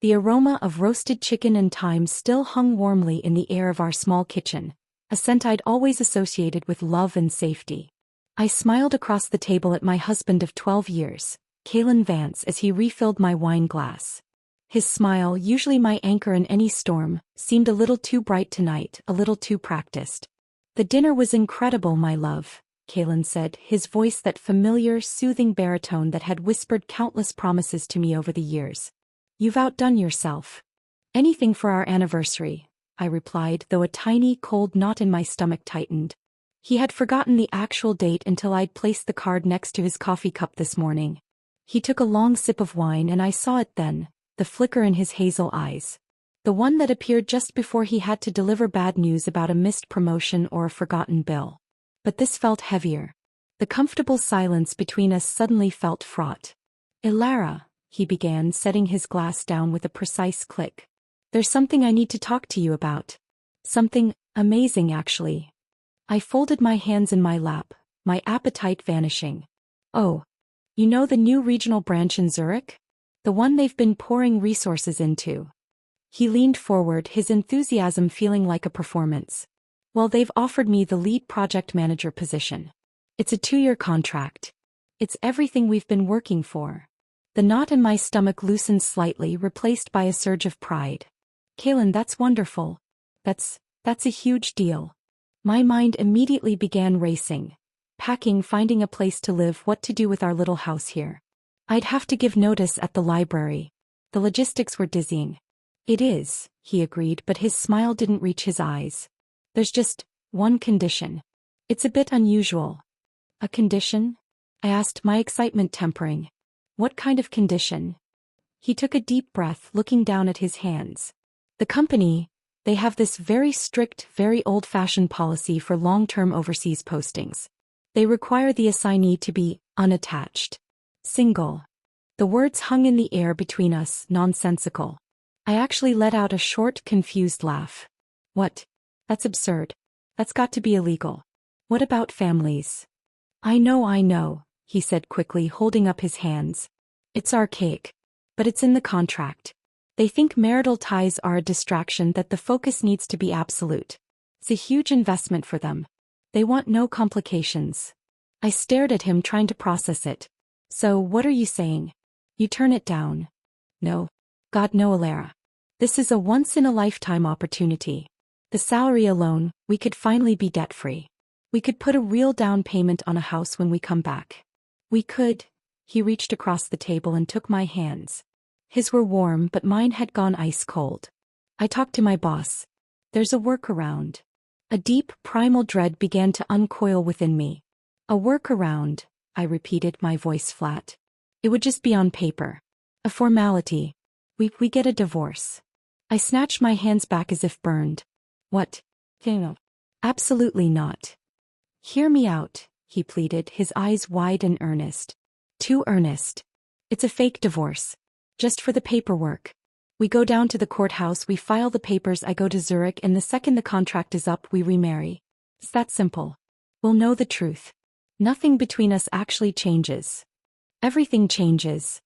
The aroma of roasted chicken and thyme still hung warmly in the air of our small kitchen, a scent I'd always associated with love and safety. I smiled across the table at my husband of 12 years, Kalen Vance, as he refilled my wine glass. His smile, usually my anchor in any storm, seemed a little too bright tonight, a little too practiced. "The dinner was incredible, my love," Kalen said, his voice that familiar, soothing baritone that had whispered countless promises to me over the years. "You've outdone yourself." "Anything for our anniversary," I replied, though a tiny, cold knot in my stomach tightened. He had forgotten the actual date until I'd placed the card next to his coffee cup this morning. He took a long sip of wine and I saw it then, the flicker in his hazel eyes. The one that appeared just before he had to deliver bad news about a missed promotion or a forgotten bill. But this felt heavier. The comfortable silence between us suddenly felt fraught. "Ilara," he began, setting his glass down with a precise click. "There's something I need to talk to you about. Something amazing, actually." I folded my hands in my lap, my appetite vanishing. "Oh, you know the new regional branch in Zurich? The one they've been pouring resources into." He leaned forward, his enthusiasm feeling like a performance. "Well, they've offered me the lead project manager position. It's a 2-year contract. It's everything we've been working for." The knot in my stomach loosened slightly, replaced by a surge of pride. "Kalen, that's wonderful. That's a huge deal." My mind immediately began racing. Packing, finding a place to live, what to do with our little house here. I'd have to give notice at the library. The logistics were dizzying. "It is," he agreed, but his smile didn't reach his eyes. "There's just one condition. It's a bit unusual." "A condition?" I asked, my excitement tempering. "What kind of condition?" He took a deep breath, looking down at his hands. "The company, they have this very strict, very old-fashioned policy for long-term overseas postings. They require the assignee to be unattached. Single." The words hung in the air between us, nonsensical. I actually let out a short, confused laugh. "What? That's absurd. That's got to be illegal. What about families?" I know, he said quickly, holding up his hands. "It's archaic. But it's in the contract. They think marital ties are a distraction, that the focus needs to be absolute. It's a huge investment for them. They want no complications." I stared at him, trying to process it. "So, what are you saying? You turn it down?" "No. God, no, Ilara. This is a once-in-a-lifetime opportunity. The salary alone, we could finally be debt-free. We could put a real down payment on a house when we come back. We could." He reached across the table and took my hands. His were warm, but mine had gone ice cold. "I talked to my boss. There's a workaround." A deep, primal dread began to uncoil within me. "A workaround," I repeated, my voice flat. "It would just be on paper. A formality. We get a divorce." I snatched my hands back as if burned. "What? No. Absolutely not." "Hear me out," he pleaded, his eyes wide and earnest. "Too earnest. It's a fake divorce. Just for the paperwork. We go down to the courthouse, we file the papers, I go to Zurich, and the second the contract is up, we remarry. It's that simple. We'll know the truth. Nothing between us actually changes. Everything changes."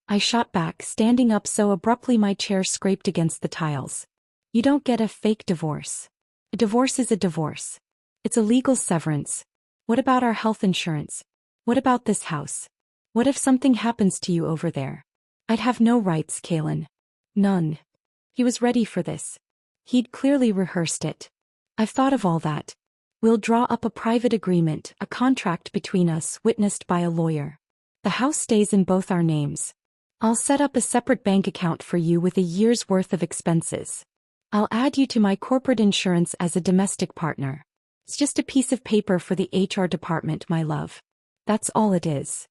I shot back, standing up so abruptly my chair scraped against the tiles. "You don't get a fake divorce. A divorce is a divorce. It's a legal severance. What about our health insurance? What about this house? What if something happens to you over there? I'd have no rights, Kalen. None." He was ready for this. He'd clearly rehearsed it. "I've thought of all that. We'll draw up a private agreement, a contract between us, witnessed by a lawyer. The house stays in both our names. I'll set up a separate bank account for you with a year's worth of expenses. I'll add you to my corporate insurance as a domestic partner. It's just a piece of paper for the HR department, my love. That's all it is."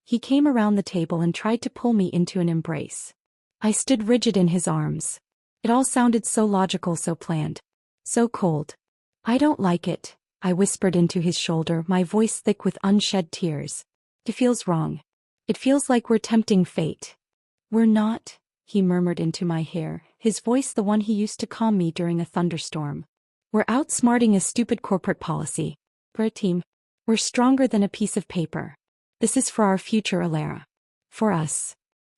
He came around the table and tried to pull me into an embrace. I stood rigid in his arms. It all sounded so logical, so planned. So cold. "I don't like it," I whispered into his shoulder, my voice thick with unshed tears. "It feels wrong. It feels like we're tempting fate." "We're not," he murmured into my hair, his voice the one he used to calm me during a thunderstorm. "We're outsmarting a stupid corporate policy. We're a team. We're stronger than a piece of paper. This is for our future, Ilara. For us."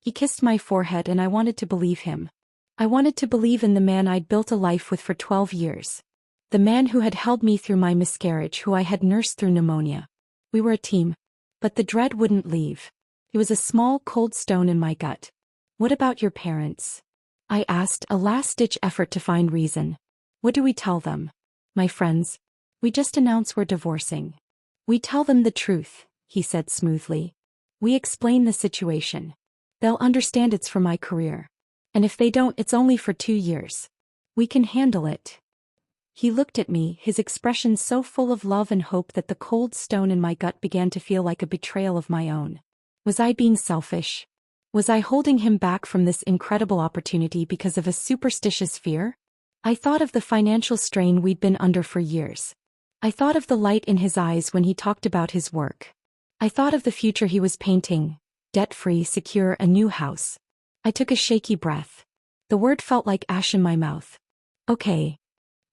He kissed my forehead and I wanted to believe him. I wanted to believe in the man I'd built a life with for 12 years. The man who had held me through my miscarriage, who I had nursed through pneumonia. We were a team. But the dread wouldn't leave. It was a small, cold stone in my gut. What about your parents? I asked, a last-ditch effort to find reason. What do we tell them? My friends. We just announce we're divorcing. We tell them the truth, he said smoothly. We explain the situation. They'll understand it's for my career. And if they don't, it's only for 2 years. We can handle it. He looked at me, his expression so full of love and hope that the cold stone in my gut began to feel like a betrayal of my own. Was I being selfish? Was I holding him back from this incredible opportunity because of a superstitious fear? I thought of the financial strain we'd been under for years. I thought of the light in his eyes when he talked about his work. I thought of the future he was painting, debt-free, secure, a new house. I took a shaky breath. The word felt like ash in my mouth. Okay.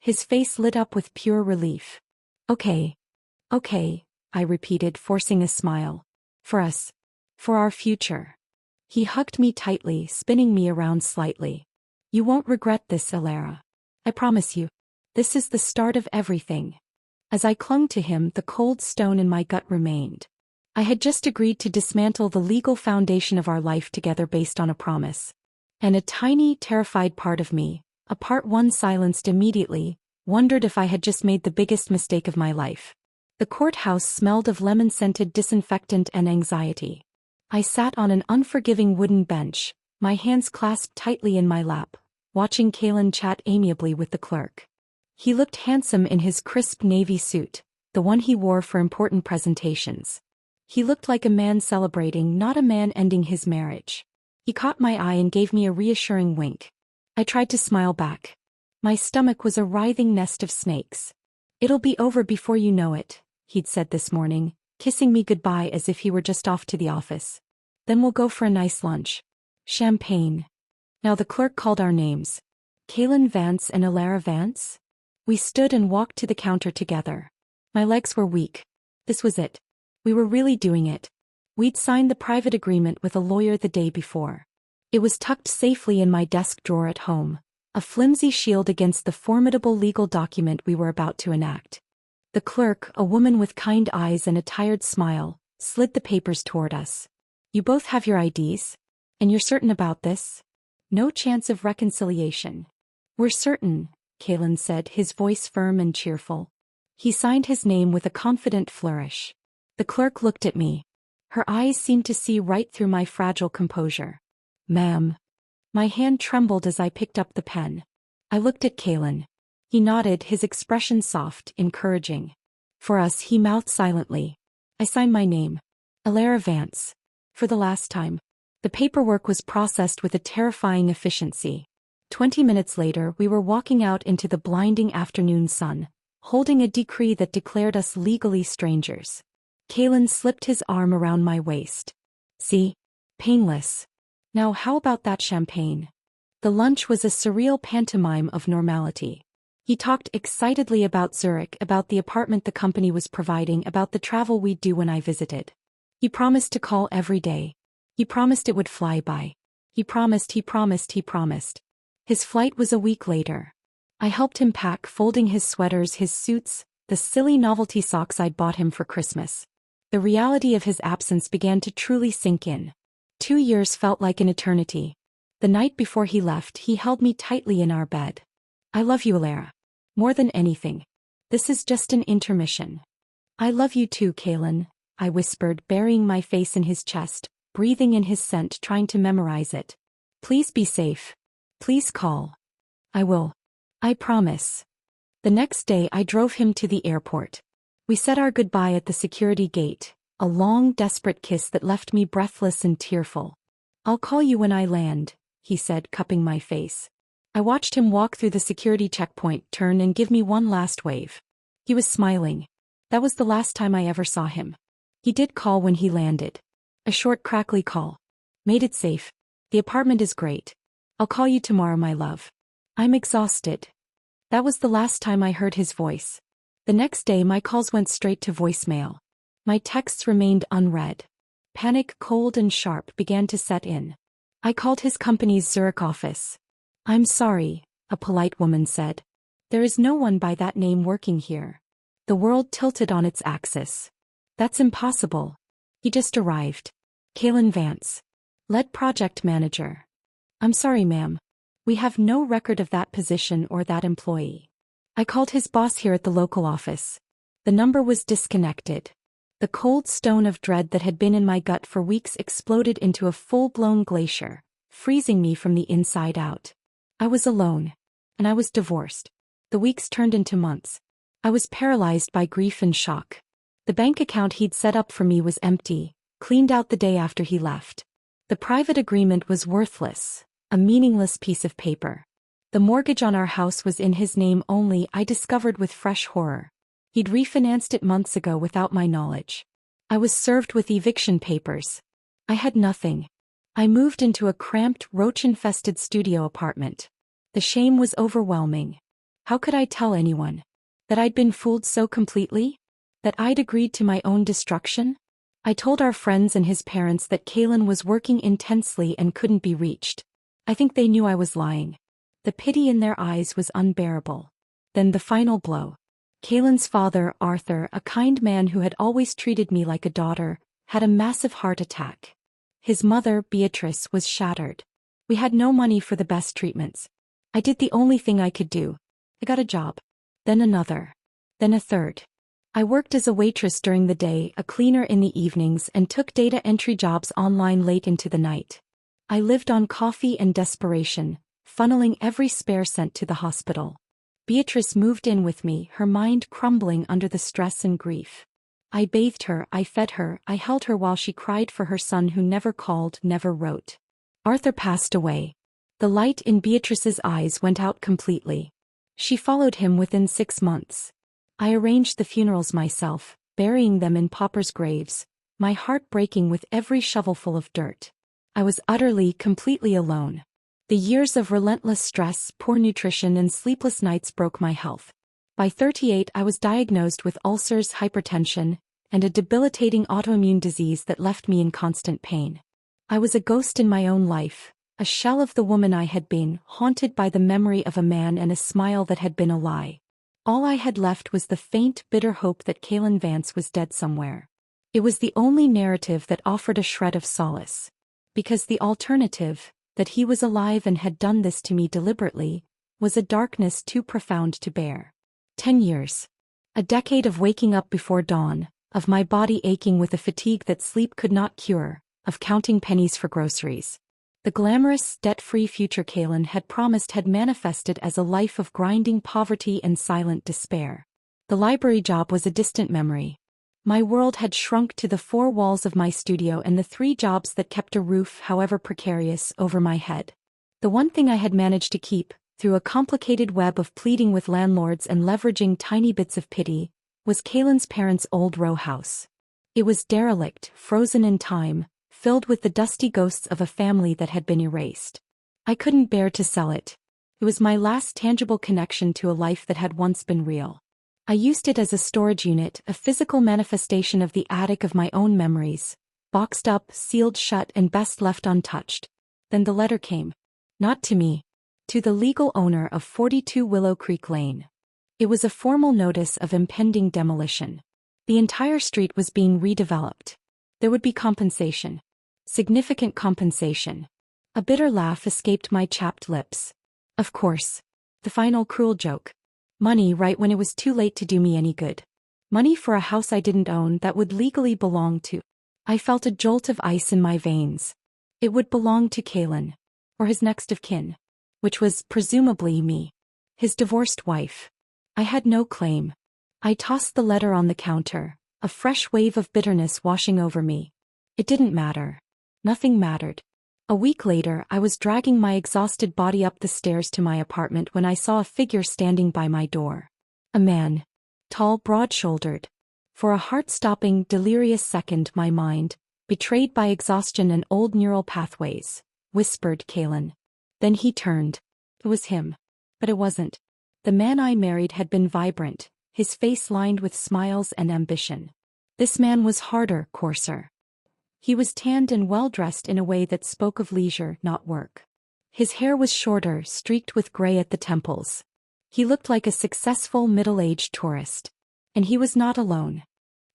His face lit up with pure relief. Okay. Okay, I repeated, forcing a smile. For us. For our future. He hugged me tightly, spinning me around slightly. You won't regret this, Alara. I promise you. This is the start of everything. As I clung to him, the cold stone in my gut remained. I had just agreed to dismantle the legal foundation of our life together based on a promise. And a tiny, terrified part of me, a part one silenced immediately, wondered if I had just made the biggest mistake of my life. The courthouse smelled of lemon-scented disinfectant and anxiety. I sat on an unforgiving wooden bench, my hands clasped tightly in my lap, watching Kalen chat amiably with the clerk. He looked handsome in his crisp navy suit, the one he wore for important presentations. He looked like a man celebrating, not a man ending his marriage. He caught my eye and gave me a reassuring wink. I tried to smile back. My stomach was a writhing nest of snakes. It'll be over before you know it, he'd said this morning, kissing me goodbye as if he were just off to the office. Then we'll go for a nice lunch. Champagne. Now the clerk called our names. Kalen Vance and Alara Vance? We stood and walked to the counter together. My legs were weak. This was it. We were really doing it. We'd signed the private agreement with a lawyer the day before. It was tucked safely in my desk drawer at home, a flimsy shield against the formidable legal document we were about to enact. The clerk, a woman with kind eyes and a tired smile, slid the papers toward us. You both have your IDs? And you're certain about this? No chance of reconciliation. We're certain, Kalen said, his voice firm and cheerful. He signed his name with a confident flourish. The clerk looked at me. Her eyes seemed to see right through my fragile composure. Ma'am. My hand trembled as I picked up the pen. I looked at Kalen. He nodded, his expression soft, encouraging. For us, he mouthed silently. I signed my name. Alara Vance. For the last time. The paperwork was processed with a terrifying efficiency. 20 minutes later, we were walking out into the blinding afternoon sun, holding a decree that declared us legally strangers. Kalen slipped his arm around my waist. See? Painless. Now how about that champagne? The lunch was a surreal pantomime of normality. He talked excitedly about Zurich, about the apartment the company was providing, about the travel we'd do when I visited. He promised to call every day. He promised it would fly by. He promised. His flight was a week later. I helped him pack, folding his sweaters, his suits, the silly novelty socks I'd bought him for Christmas. The reality of his absence began to truly sink in. 2 years felt like an eternity. The night before he left, he held me tightly in our bed. I love you, Alara. More than anything. This is just an intermission. I love you too, Kalen, I whispered, burying my face in his chest, breathing in his scent, trying to memorize it. Please be safe. Please call. I will. I promise. The next day I drove him to the airport. We said our goodbye at the security gate, a long, desperate kiss that left me breathless and tearful. I'll call you when I land, he said, cupping my face. I watched him walk through the security checkpoint, turn and give me one last wave. He was smiling. That was the last time I ever saw him. He did call when he landed. A short, crackly call. Made it safe. The apartment is great. I'll call you tomorrow, my love. I'm exhausted. That was the last time I heard his voice. The next day my calls went straight to voicemail. My texts remained unread. Panic, cold and sharp, began to set in. I called his company's Zurich office. "I'm sorry," a polite woman said. "There is no one by that name working here." The world tilted on its axis. "That's impossible. He just arrived. Kalen Vance. Lead project manager." "I'm sorry, ma'am. We have no record of that position or that employee." I called his boss here at the local office. The number was disconnected. The cold stone of dread that had been in my gut for weeks exploded into a full-blown glacier, freezing me from the inside out. I was alone. And I was divorced. The weeks turned into months. I was paralyzed by grief and shock. The bank account he'd set up for me was empty, cleaned out the day after he left. The private agreement was worthless, a meaningless piece of paper. The mortgage on our house was in his name only, I discovered with fresh horror. He'd refinanced it months ago without my knowledge. I was served with eviction papers. I had nothing. I moved into a cramped, roach-infested studio apartment. The shame was overwhelming. How could I tell anyone? That I'd been fooled so completely? That I'd agreed to my own destruction? I told our friends and his parents that Kalen was working intensely and couldn't be reached. I think they knew I was lying. The pity in their eyes was unbearable. Then the final blow. Kalen's father, Arthur, a kind man who had always treated me like a daughter, had a massive heart attack. His mother, Beatrice, was shattered. We had no money for the best treatments. I did the only thing I could do. I got a job. Then another. Then a third. I worked as a waitress during the day, a cleaner in the evenings, and took data entry jobs online late into the night. I lived on coffee and desperation, funneling every spare cent to the hospital. Beatrice moved in with me, her mind crumbling under the stress and grief. I bathed her, I fed her, I held her while she cried for her son who never called, never wrote. Arthur passed away. The light in Beatrice's eyes went out completely. She followed him within 6 months. I arranged the funerals myself, burying them in paupers' graves, my heart breaking with every shovelful of dirt. I was utterly, completely alone. The years of relentless stress, poor nutrition, and sleepless nights broke my health. By 38, I was diagnosed with ulcers, hypertension, and a debilitating autoimmune disease that left me in constant pain. I was a ghost in my own life, a shell of the woman I had been, haunted by the memory of a man and a smile that had been a lie. All I had left was the faint, bitter hope that Kalen Vance was dead somewhere. It was the only narrative that offered a shred of solace. Because the alternative, that he was alive and had done this to me deliberately, was a darkness too profound to bear. 10 years. A decade of waking up before dawn, of my body aching with a fatigue that sleep could not cure, of counting pennies for groceries. The glamorous, debt-free future Kalen had promised had manifested as a life of grinding poverty and silent despair. The library job was a distant memory. My world had shrunk to the 4 walls of my studio and the 3 jobs that kept a roof, however precarious, over my head. The one thing I had managed to keep, through a complicated web of pleading with landlords and leveraging tiny bits of pity, was Kalen's parents' old row house. It was derelict, frozen in time, filled with the dusty ghosts of a family that had been erased. I couldn't bear to sell it. It was my last tangible connection to a life that had once been real. I used it as a storage unit, a physical manifestation of the attic of my own memories, boxed up, sealed shut, and best left untouched. Then the letter came. Not to me. To the legal owner of 42 Willow Creek Lane. It was a formal notice of impending demolition. The entire street was being redeveloped. There would be compensation. Significant compensation. A bitter laugh escaped my chapped lips. Of course. The final cruel joke. Money right when it was too late to do me any good. Money for a house I didn't own that would legally belong to. I felt a jolt of ice in my veins. It would belong to Kalen. Or his next of kin. Which was, presumably, me. His divorced wife. I had no claim. I tossed the letter on the counter, a fresh wave of bitterness washing over me. It didn't matter. Nothing mattered. A week later, I was dragging my exhausted body up the stairs to my apartment when I saw a figure standing by my door. A man. Tall, broad-shouldered. For a heart-stopping, delirious second my mind, betrayed by exhaustion and old neural pathways, whispered Kalen. Then he turned. It was him. But it wasn't. The man I married had been vibrant, his face lined with smiles and ambition. This man was harder, coarser. He was tanned and well-dressed in a way that spoke of leisure, not work. His hair was shorter, streaked with gray at the temples. He looked like a successful middle-aged tourist. And he was not alone.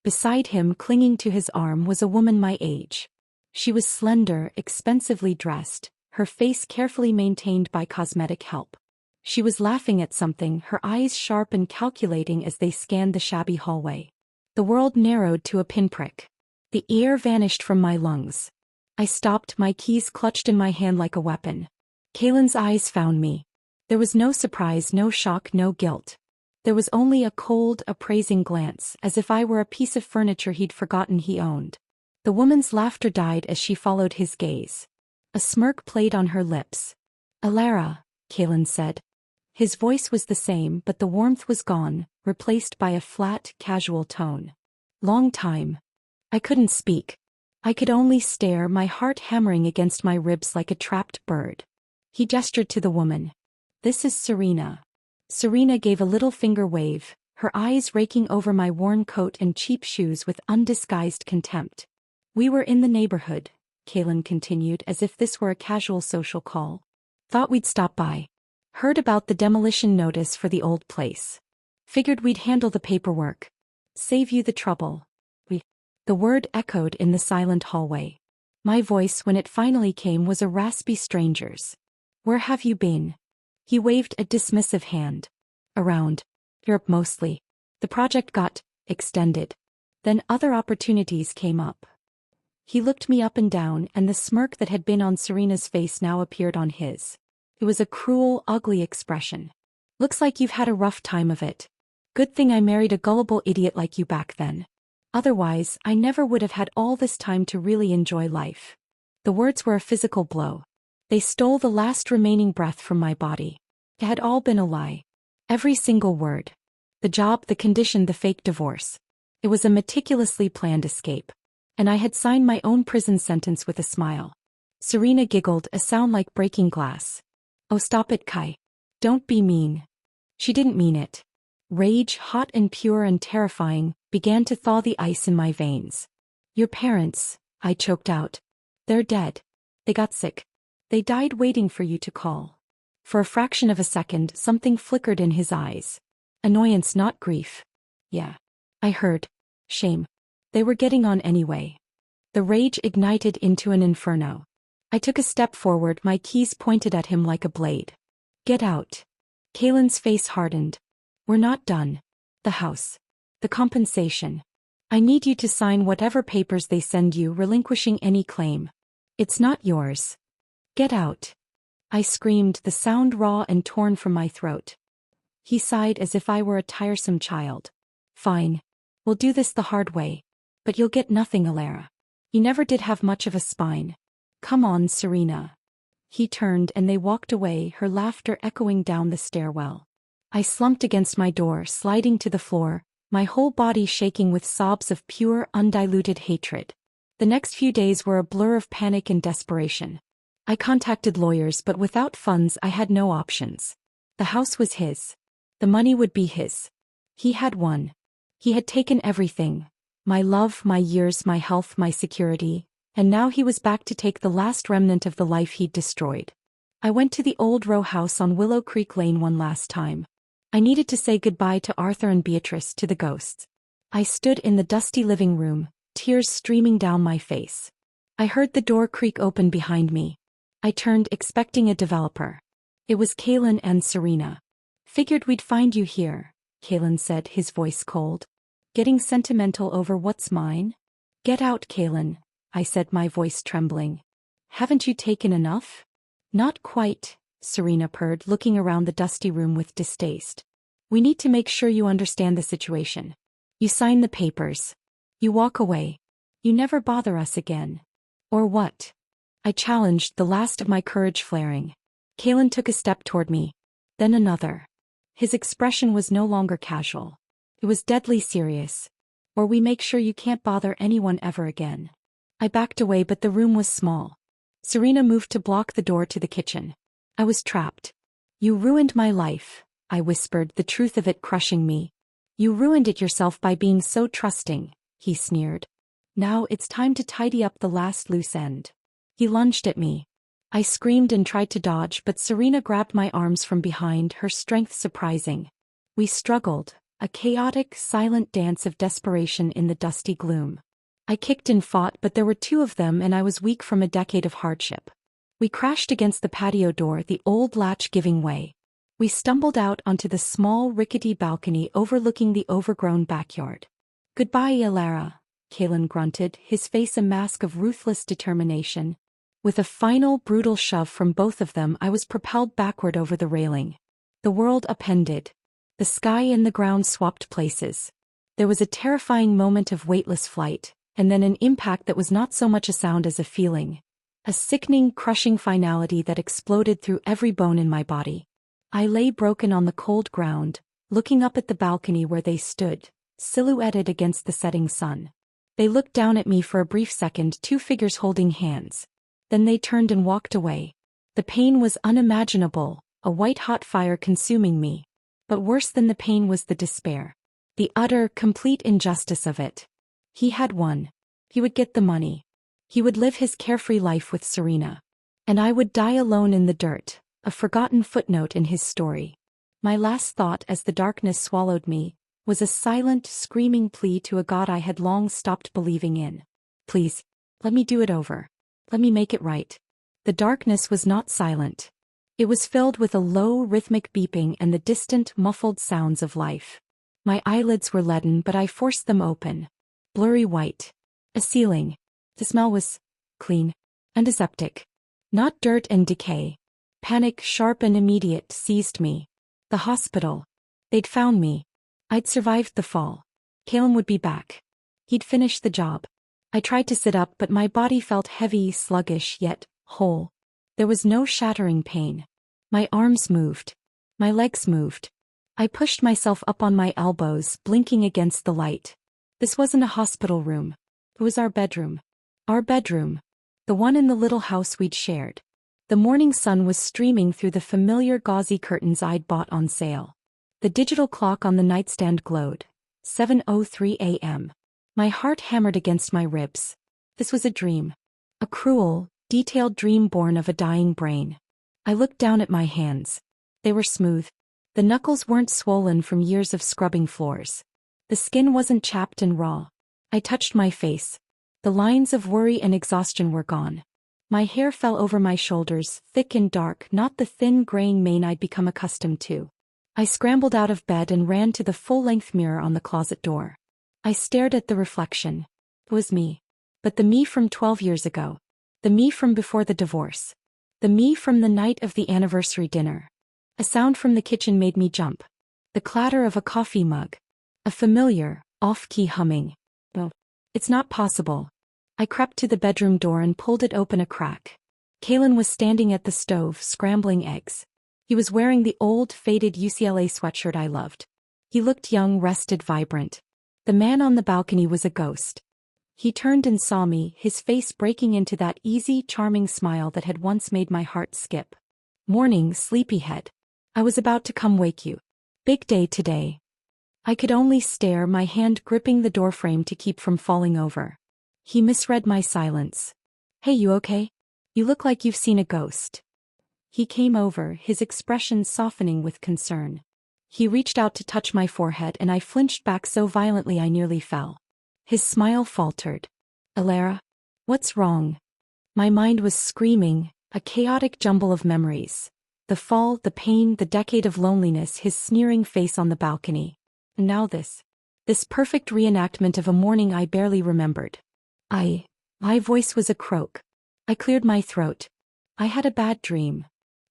Beside him, clinging to his arm, was a woman my age. She was slender, expensively dressed, her face carefully maintained by cosmetic help. She was laughing at something, her eyes sharp and calculating as they scanned the shabby hallway. The world narrowed to a pinprick. The air vanished from my lungs. I stopped, my keys clutched in my hand like a weapon. Kalen's eyes found me. There was no surprise, no shock, no guilt. There was only a cold, appraising glance, as if I were a piece of furniture he'd forgotten he owned. The woman's laughter died as she followed his gaze. A smirk played on her lips. "Alara," Kalen said. His voice was the same, but the warmth was gone, replaced by a flat, casual tone. "Long time." I couldn't speak. I could only stare, my heart hammering against my ribs like a trapped bird. He gestured to the woman. "This is Serena." Serena gave a little finger wave, her eyes raking over my worn coat and cheap shoes with undisguised contempt. "We were in the neighborhood," Kalen continued as if this were a casual social call. "Thought we'd stop by. Heard about the demolition notice for the old place. Figured we'd handle the paperwork. Save you the trouble." The word echoed in the silent hallway. My voice, when it finally came, was a raspy stranger's. "Where have you been?" He waved a dismissive hand. "Around Europe mostly. The project got extended. Then other opportunities came up." He looked me up and down, and the smirk that had been on Serena's face now appeared on his. It was a cruel, ugly expression. "Looks like you've had a rough time of it. Good thing I married a gullible idiot like you back then. Otherwise, I never would have had all this time to really enjoy life." The words were a physical blow. They stole the last remaining breath from my body. It had all been a lie. Every single word. The job, the condition, the fake divorce. It was a meticulously planned escape. And I had signed my own prison sentence with a smile. Serena giggled, a sound like breaking glass. "Oh, stop it, Kai. Don't be mean." She didn't mean it. Rage, hot and pure and terrifying, began to thaw the ice in my veins. "Your parents," I choked out. "They're dead. They got sick. They died waiting for you to call." For a fraction of a second, something flickered in his eyes. Annoyance, not grief. "Yeah. I heard. Shame. They were getting on anyway." The rage ignited into an inferno. I took a step forward, my keys pointed at him like a blade. "Get out." Kalen's face hardened. "We're not done. The house. The compensation. I need you to sign whatever papers they send you, relinquishing any claim. It's not yours. Get out." I screamed, the sound raw and torn from my throat. He sighed as if I were a tiresome child. "Fine. We'll do this the hard way. But you'll get nothing, Alara. You never did have much of a spine. Come on, Serena." He turned and they walked away, her laughter echoing down the stairwell. I slumped against my door, sliding to the floor, my whole body shaking with sobs of pure, undiluted hatred. The next few days were a blur of panic and desperation. I contacted lawyers, but without funds I had no options. The house was his. The money would be his. He had won. He had taken everything. My love, my years, my health, my security. And now he was back to take the last remnant of the life he'd destroyed. I went to the old row house on Willow Creek Lane one last time. I needed to say goodbye to Arthur and Beatrice, to the ghosts. I stood in the dusty living room, tears streaming down my face. I heard the door creak open behind me. I turned, expecting a developer. It was Kalen and Serena. "Figured we'd find you here," Kalen said, his voice cold. "Getting sentimental over what's mine?" "Get out, Kalen," I said, my voice trembling. "Haven't you taken enough?" "Not quite," Serena purred, looking around the dusty room with distaste. "We need to make sure you understand the situation. You sign the papers. You walk away. You never bother us again. Or what?" I challenged, the last of my courage flaring. Kalen took a step toward me. Then another. His expression was no longer casual. It was deadly serious. "Or we make sure you can't bother anyone ever again." I backed away, but the room was small. Serena moved to block the door to the kitchen. I was trapped. "You ruined my life," I whispered, the truth of it crushing me. "You ruined it yourself by being so trusting," he sneered. Now it's time to tidy up the last loose end. He lunged at me. I screamed and tried to dodge, but Serena grabbed my arms from behind, her strength surprising. We struggled, a chaotic, silent dance of desperation in the dusty gloom. I kicked and fought, but there were two of them and I was weak from a decade of hardship. We crashed against the patio door, the old latch giving way. We stumbled out onto the small, rickety balcony overlooking the overgrown backyard. "Goodbye, Alara," Kalen grunted, his face a mask of ruthless determination. With a final, brutal shove from both of them, I was propelled backward over the railing. The world upended. The sky and the ground swapped places. There was a terrifying moment of weightless flight, and then an impact that was not so much a sound as a feeling. A sickening, crushing finality that exploded through every bone in my body. I lay broken on the cold ground, looking up at the balcony where they stood, silhouetted against the setting sun. They looked down at me for a brief second, two figures holding hands. Then they turned and walked away. The pain was unimaginable, a white-hot fire consuming me. But worse than the pain was the despair. The utter, complete injustice of it. He had won. He would get the money. He would live his carefree life with Serena. And I would die alone in the dirt, a forgotten footnote in his story. My last thought as the darkness swallowed me was a silent, screaming plea to a God I had long stopped believing in. "Please, let me do it over. Let me make it right." The darkness was not silent. It was filled with a low, rhythmic beeping and the distant, muffled sounds of life. My eyelids were leaden, but I forced them open. Blurry white. A ceiling. The smell was clean. Antiseptic. Not dirt and decay. Panic, sharp and immediate, seized me. The hospital. They'd found me. I'd survived the fall. Caleb would be back. He'd finished the job. I tried to sit up, but my body felt heavy, sluggish, yet whole. There was no shattering pain. My arms moved. My legs moved. I pushed myself up on my elbows, blinking against the light. This wasn't a hospital room. It was our bedroom. Our bedroom. The one in the little house we'd shared. The morning sun was streaming through the familiar gauzy curtains I'd bought on sale. The digital clock on the nightstand glowed. 7:03 a.m. My heart hammered against my ribs. This was a dream. A cruel, detailed dream born of a dying brain. I looked down at my hands. They were smooth. The knuckles weren't swollen from years of scrubbing floors. The skin wasn't chapped and raw. I touched my face. The lines of worry and exhaustion were gone. My hair fell over my shoulders, thick and dark, not the thin graying mane I'd become accustomed to. I scrambled out of bed and ran to the full-length mirror on the closet door. I stared at the reflection. It was me. But the me from 12 years ago. The me from before the divorce. The me from the night of the anniversary dinner. A sound from the kitchen made me jump. The clatter of a coffee mug. A familiar, off-key humming. Oh, it's not possible. I crept to the bedroom door and pulled it open a crack. Kalen was standing at the stove, scrambling eggs. He was wearing the old, faded UCLA sweatshirt I loved. He looked young, rested, vibrant. The man on the balcony was a ghost. He turned and saw me, his face breaking into that easy, charming smile that had once made my heart skip. "Morning, sleepyhead. I was about to come wake you. Big day today." I could only stare, my hand gripping the doorframe to keep from falling over. He misread my silence. "Hey, you okay? You look like you've seen a ghost." He came over, his expression softening with concern. He reached out to touch my forehead and I flinched back so violently I nearly fell. His smile faltered. "Alara? What's wrong?" My mind was screaming, a chaotic jumble of memories. The fall, the pain, the decade of loneliness, his sneering face on the balcony. And now this. This perfect reenactment of a morning I barely remembered. My voice was a croak. I cleared my throat. I had a bad dream.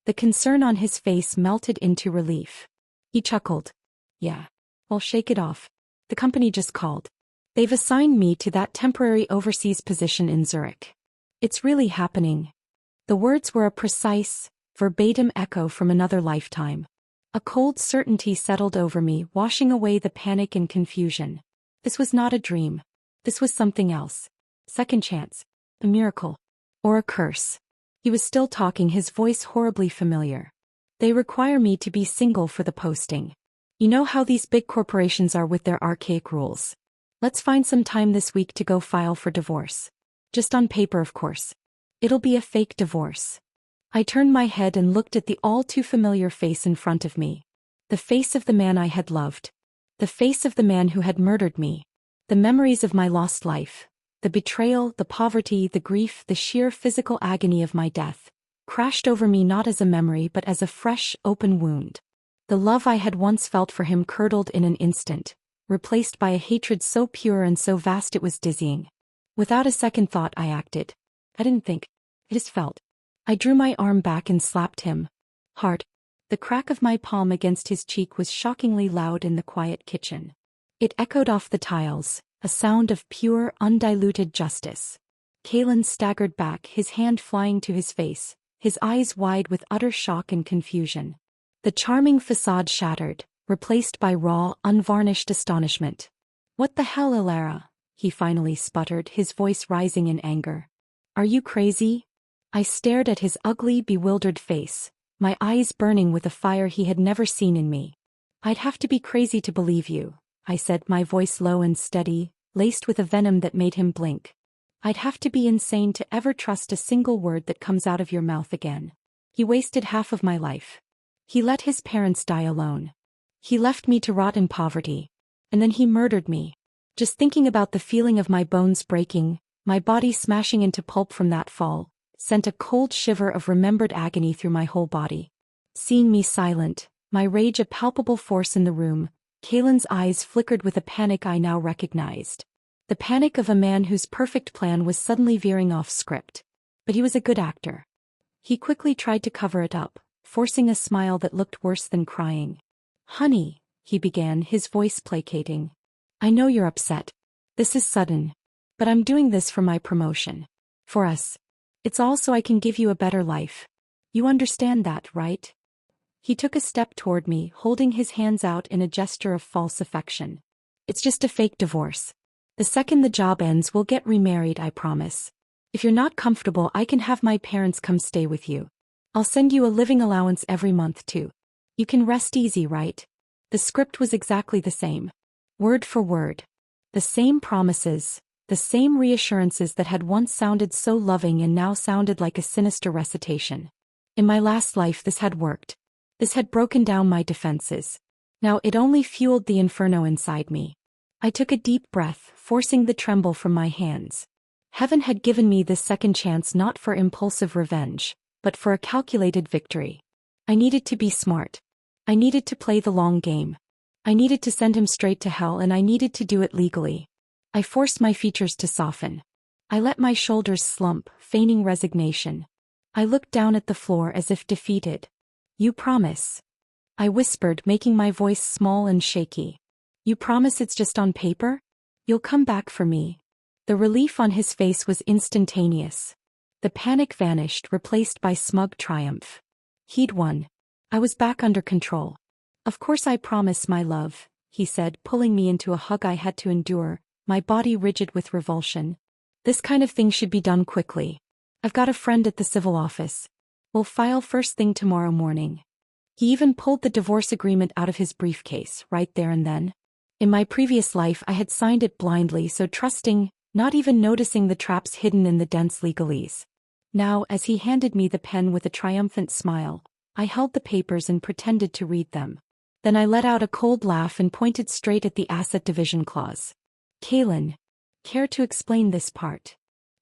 The concern on his face melted into relief. He chuckled. "Yeah. Well, shake it off. The company just called. They've assigned me to that temporary overseas position in Zurich. It's really happening." The words were a precise, verbatim echo from another lifetime. A cold certainty settled over me, washing away the panic and confusion. This was not a dream. This was something else. Second chance. A miracle. Or a curse. He was still talking, his voice horribly familiar. "They require me to be single for the posting. You know how these big corporations are with their archaic rules. Let's find some time this week to go file for divorce. Just on paper, of course. It'll be a fake divorce. I turned my head and looked at the all-too-familiar face in front of me. The face of the man I had loved. The face of the man who had murdered me. The memories of my lost life. The betrayal, the poverty, the grief, the sheer physical agony of my death, crashed over me not as a memory but as a fresh, open wound. The love I had once felt for him curdled in an instant, replaced by a hatred so pure and so vast it was dizzying. Without a second thought I acted. I didn't think. I just felt. I drew my arm back and slapped him. Hard. The crack of my palm against his cheek was shockingly loud in the quiet kitchen. It echoed off the tiles, a sound of pure, undiluted justice. Kalen staggered back, his hand flying to his face, his eyes wide with utter shock and confusion. The charming facade shattered, replaced by raw, unvarnished astonishment. "What the hell, Ilara?" he finally sputtered, his voice rising in anger. "Are you crazy?" I stared at his ugly, bewildered face, my eyes burning with a fire he had never seen in me. "I'd have to be crazy to believe you," I said, my voice low and steady, laced with a venom that made him blink. "I'd have to be insane to ever trust a single word that comes out of your mouth again. He wasted half of my life. He let his parents die alone. He left me to rot in poverty. And then he murdered me." Just thinking about the feeling of my bones breaking, my body smashing into pulp from that fall, sent a cold shiver of remembered agony through my whole body. Seeing me silent, my rage a palpable force in the room, Kalen's eyes flickered with a panic I now recognized. The panic of a man whose perfect plan was suddenly veering off script. But he was a good actor. He quickly tried to cover it up, forcing a smile that looked worse than crying. "Honey," he began, his voice placating. "I know you're upset. This is sudden. But I'm doing this for my promotion. For us. It's all so I can give you a better life. You understand that, right?" He took a step toward me, holding his hands out in a gesture of false affection. "It's just a fake divorce. The second the job ends we'll get remarried, I promise. If you're not comfortable I can have my parents come stay with you. I'll send you a living allowance every month too. You can rest easy, right?" The script was exactly the same. Word for word. The same promises, the same reassurances that had once sounded so loving and now sounded like a sinister recitation. In my last life this had worked. This had broken down my defenses. Now it only fueled the inferno inside me. I took a deep breath, forcing the tremble from my hands. Heaven had given me this second chance not for impulsive revenge, but for a calculated victory. I needed to be smart. I needed to play the long game. I needed to send him straight to hell, and I needed to do it legally. I forced my features to soften. I let my shoulders slump, feigning resignation. I looked down at the floor as if defeated. "You promise?" I whispered, making my voice small and shaky. "You promise it's just on paper? You'll come back for me?" The relief on his face was instantaneous. The panic vanished, replaced by smug triumph. He'd won. I was back under control. "Of course I promise, my love," he said, pulling me into a hug I had to endure, my body rigid with revulsion. "This kind of thing should be done quickly. I've got a friend at the civil office. We'll file first thing tomorrow morning." He even pulled the divorce agreement out of his briefcase, right there and then. In my previous life I had signed it blindly, so trusting, not even noticing the traps hidden in the dense legalese. Now, as he handed me the pen with a triumphant smile, I held the papers and pretended to read them. Then I let out a cold laugh and pointed straight at the asset division clause. "Kalen, care to explain this part?"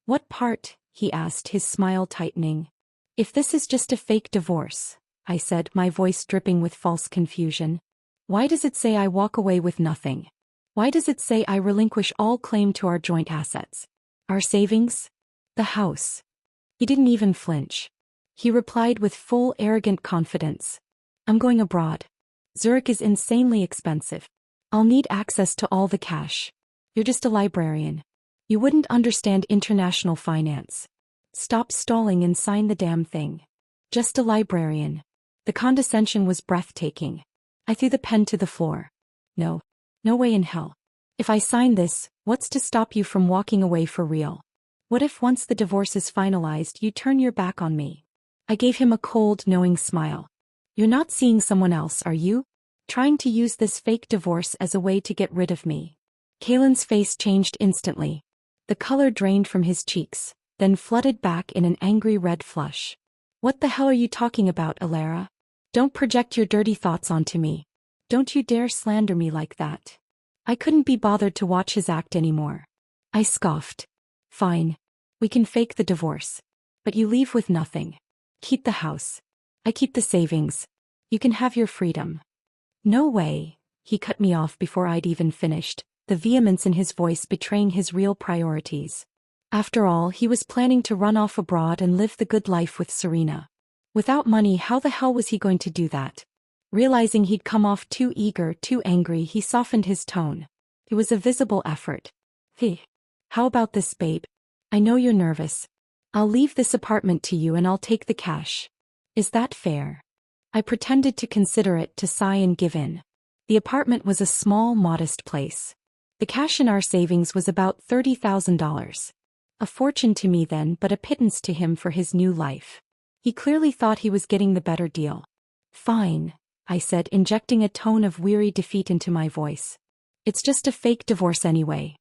"What part?" he asked, his smile tightening. "If this is just a fake divorce," I said, my voice dripping with false confusion, "why does it say I walk away with nothing? Why does it say I relinquish all claim to our joint assets? Our savings? The house?" He didn't even flinch. He replied with full, arrogant confidence. "I'm going abroad. Zurich is insanely expensive. I'll need access to all the cash. You're just a librarian. You wouldn't understand international finance. Stop stalling and sign the damn thing. Just a librarian." The condescension was breathtaking. I threw the pen to the floor. "No. No way in hell. If I sign this, what's to stop you from walking away for real? What if once the divorce is finalized you turn your back on me?" I gave him a cold, knowing smile. "You're not seeing someone else, are you? Trying to use this fake divorce as a way to get rid of me?" Kalen's face changed instantly. The color drained from his cheeks, then flooded back in an angry red flush. What the hell are you talking about, Alara? Don't project your dirty thoughts onto me. Don't you dare slander me like that. I couldn't be bothered to watch his act anymore. I scoffed. Fine. We can fake the divorce. But you leave with nothing. Keep the house. I keep the savings. You can have your freedom. No way. He cut me off before I'd even finished, the vehemence in his voice betraying his real priorities. After all, he was planning to run off abroad and live the good life with Serena. Without money, how the hell was he going to do that? Realizing he'd come off too eager, too angry, he softened his tone. It was a visible effort. Hey. How about this, babe? I know you're nervous. I'll leave this apartment to you and I'll take the cash. Is that fair? I pretended to consider it, to sigh and give in. The apartment was a small, modest place. The cash in our savings was about $30,000. A fortune to me then, but a pittance to him for his new life. He clearly thought he was getting the better deal. Fine, I said, injecting a tone of weary defeat into my voice. It's just a fake divorce anyway.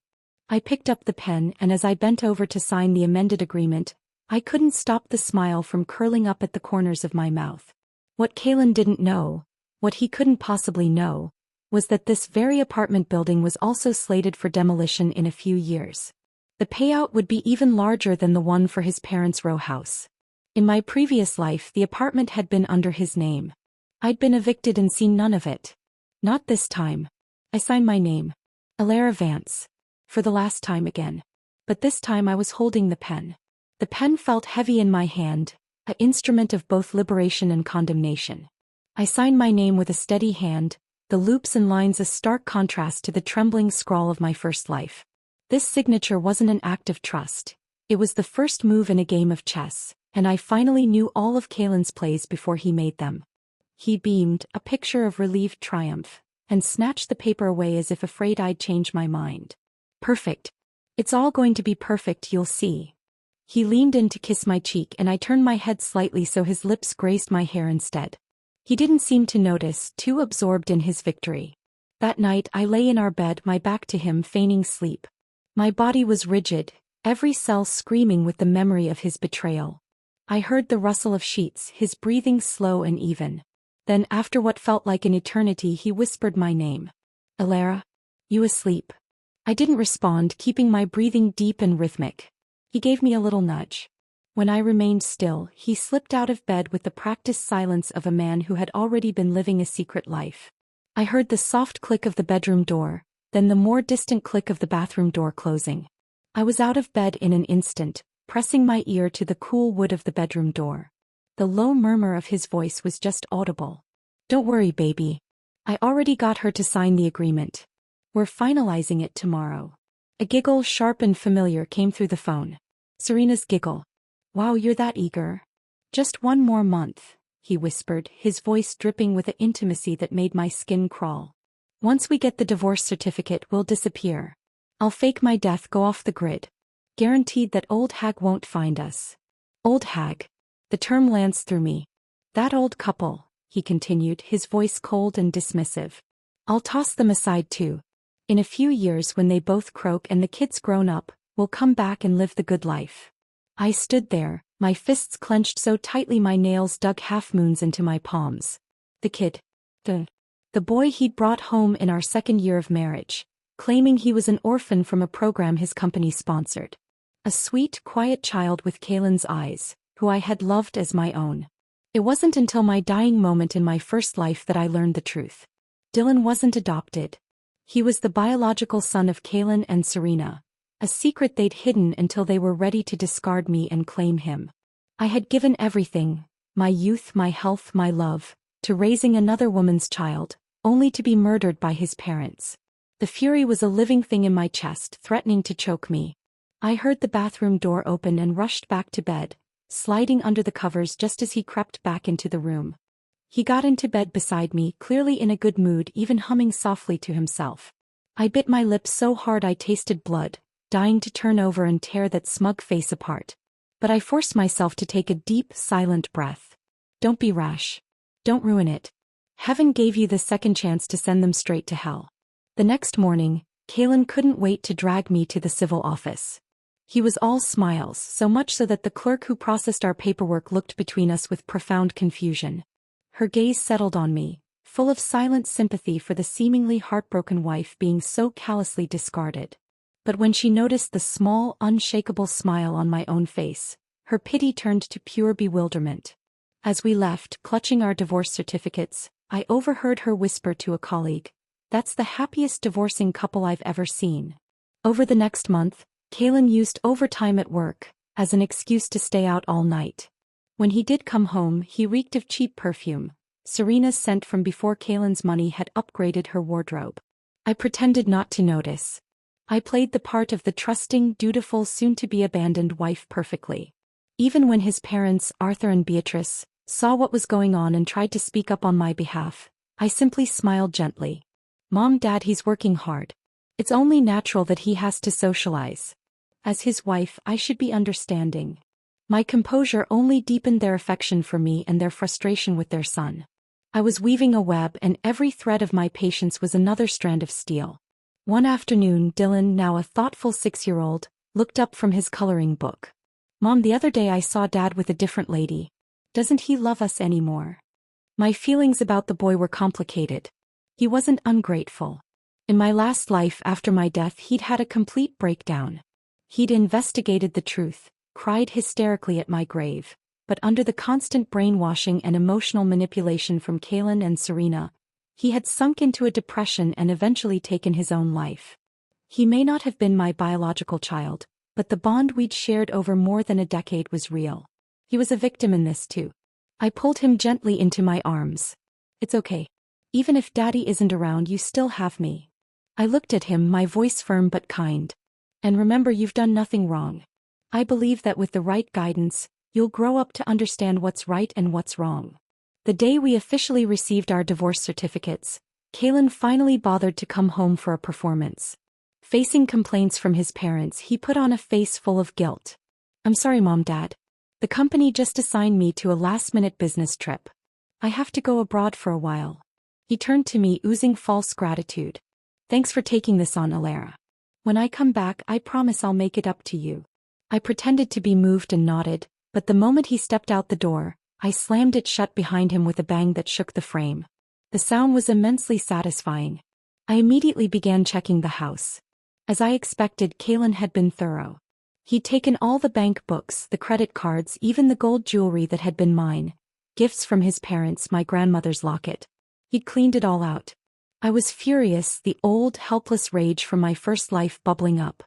I picked up the pen, and as I bent over to sign the amended agreement, I couldn't stop the smile from curling up at the corners of my mouth. What Kalen didn't know, what he couldn't possibly know, was that this very apartment building was also slated for demolition in a few years. The payout would be even larger than the one for his parents' row house. In my previous life, the apartment had been under his name. I'd been evicted and seen none of it. Not this time. I signed my name. Alara Vance. For the last time again. But this time I was holding the pen. The pen felt heavy in my hand, an instrument of both liberation and condemnation. I signed my name with a steady hand, the loops and lines a stark contrast to the trembling scrawl of my first life. This signature wasn't an act of trust. It was the first move in a game of chess, and I finally knew all of Kalen's plays before he made them. He beamed, a picture of relieved triumph, and snatched the paper away as if afraid I'd change my mind. Perfect. It's all going to be perfect, you'll see. He leaned in to kiss my cheek and I turned my head slightly so his lips grazed my hair instead. He didn't seem to notice, too absorbed in his victory. That night I lay in our bed, my back to him, feigning sleep. My body was rigid, every cell screaming with the memory of his betrayal. I heard the rustle of sheets, his breathing slow and even. Then, after what felt like an eternity, he whispered my name. Alara? You asleep? I didn't respond, keeping my breathing deep and rhythmic. He gave me a little nudge. When I remained still, he slipped out of bed with the practiced silence of a man who had already been living a secret life. I heard the soft click of the bedroom door, then the more distant click of the bathroom door closing. I was out of bed in an instant, pressing my ear to the cool wood of the bedroom door. The low murmur of his voice was just audible. Don't worry, baby. I already got her to sign the agreement. We're finalizing it tomorrow. A giggle, sharp and familiar, came through the phone. Serena's giggle. Wow, you're that eager. Just one more month, he whispered, his voice dripping with an intimacy that made my skin crawl. Once we get the divorce certificate, we'll disappear. I'll fake my death, go off the grid. Guaranteed that old hag won't find us. Old hag. The term lanced through me. That old couple, he continued, his voice cold and dismissive. I'll toss them aside too. In a few years, when they both croak and the kid's grown up, we'll come back and live the good life. I stood there, my fists clenched so tightly my nails dug half-moons into my palms. The kid. The boy he'd brought home in our second year of marriage, claiming he was an orphan from a program his company sponsored. A sweet, quiet child with Kalen's eyes, who I had loved as my own. It wasn't until my dying moment in my first life that I learned the truth. Dylan wasn't adopted. He was the biological son of Kalen and Serena, a secret they'd hidden until they were ready to discard me and claim him. I had given everything, my youth, my health, my love, to raising another woman's child, only to be murdered by his parents. The fury was a living thing in my chest, threatening to choke me. I heard the bathroom door open and rushed back to bed, sliding under the covers just as he crept back into the room. He got into bed beside me, clearly in a good mood, even humming softly to himself. I bit my lips so hard I tasted blood, dying to turn over and tear that smug face apart. But I forced myself to take a deep, silent breath. Don't be rash. Don't ruin it. Heaven gave you the second chance to send them straight to hell. The next morning, Kalen couldn't wait to drag me to the civil office. He was all smiles, so much so that the clerk who processed our paperwork looked between us with profound confusion. Her gaze settled on me, full of silent sympathy for the seemingly heartbroken wife being so callously discarded. But when she noticed the small, unshakable smile on my own face, her pity turned to pure bewilderment. As we left, clutching our divorce certificates, I overheard her whisper to a colleague, "That's the happiest divorcing couple I've ever seen." Over the next month, Kalen used overtime at work as an excuse to stay out all night. When he did come home, he reeked of cheap perfume, Serena's scent from before Kalen's money had upgraded her wardrobe. I pretended not to notice. I played the part of the trusting, dutiful, soon-to-be-abandoned wife perfectly. Even when his parents, Arthur and Beatrice, saw what was going on and tried to speak up on my behalf, I simply smiled gently. "Mom, Dad, he's working hard. It's only natural that he has to socialize. As his wife, I should be understanding." My composure only deepened their affection for me and their frustration with their son. I was weaving a web, and every thread of my patience was another strand of steel. One afternoon, Dylan, now a thoughtful 6-year-old, looked up from his coloring book. "Mom, the other day I saw Dad with a different lady. Doesn't he love us anymore?" My feelings about the boy were complicated. He wasn't ungrateful. In my last life after my death, he'd had a complete breakdown. He'd investigated the truth, cried hysterically at my grave, but under the constant brainwashing and emotional manipulation from Kalen and Serena, he had sunk into a depression and eventually taken his own life. He may not have been my biological child, but the bond we'd shared over more than a decade was real. He was a victim in this too. I pulled him gently into my arms. "It's okay. Even if Daddy isn't around, you still have me." I looked at him, my voice firm but kind. "And remember, you've done nothing wrong. I believe that with the right guidance, you'll grow up to understand what's right and what's wrong." The day we officially received our divorce certificates, Kalen finally bothered to come home for a performance. Facing complaints from his parents, he put on a face full of guilt. "I'm sorry, Mom, Dad. The company just assigned me to a last-minute business trip. I have to go abroad for a while." He turned to me, oozing false gratitude. "Thanks for taking this on, Alara. When I come back, I promise I'll make it up to you." I pretended to be moved and nodded, but the moment he stepped out the door, I slammed it shut behind him with a bang that shook the frame. The sound was immensely satisfying. I immediately began checking the house. As I expected, Kalen had been thorough. He'd taken all the bank books, the credit cards, even the gold jewelry that had been mine, gifts from his parents, my grandmother's locket. He'd cleaned it all out. I was furious, the old, helpless rage from my first life bubbling up.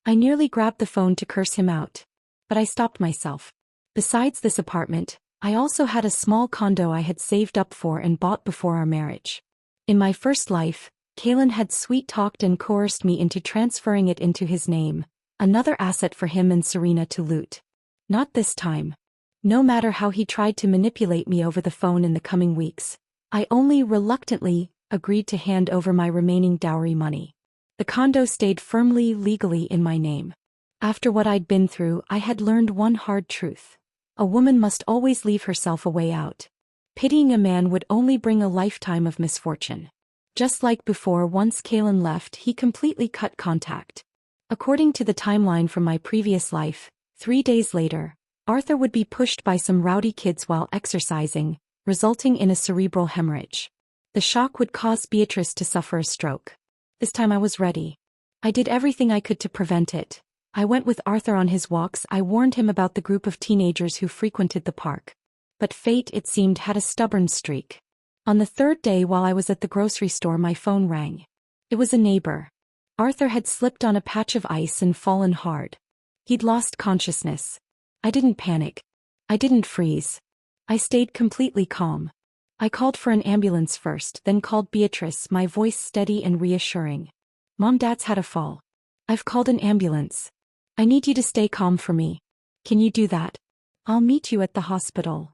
I nearly grabbed the phone to curse him out. But I stopped myself. Besides this apartment, I also had a small condo I had saved up for and bought before our marriage. In my first life, Kalen had sweet-talked and coerced me into transferring it into his name, another asset for him and Serena to loot. Not this time. No matter how he tried to manipulate me over the phone in the coming weeks, I only reluctantly agreed to hand over my remaining dowry money. The condo stayed firmly, legally in my name. After what I'd been through, I had learned one hard truth. A woman must always leave herself a way out. Pitying a man would only bring a lifetime of misfortune. Just like before, once Kalen left, he completely cut contact. According to the timeline from my previous life, 3 days later, Arthur would be pushed by some rowdy kids while exercising, resulting in a cerebral hemorrhage. The shock would cause Beatrice to suffer a stroke. This time I was ready. I did everything I could to prevent it. I went with Arthur on his walks. I warned him about the group of teenagers who frequented the park. But fate, it seemed, had a stubborn streak. On the 3rd day, while I was at the grocery store, my phone rang. It was a neighbor. Arthur had slipped on a patch of ice and fallen hard. He'd lost consciousness. I didn't panic. I didn't freeze. I stayed completely calm. I called for an ambulance first, then called Beatrice, my voice steady and reassuring. "Mom, Dad's had a fall. I've called an ambulance. I need you to stay calm for me. Can you do that? I'll meet you at the hospital."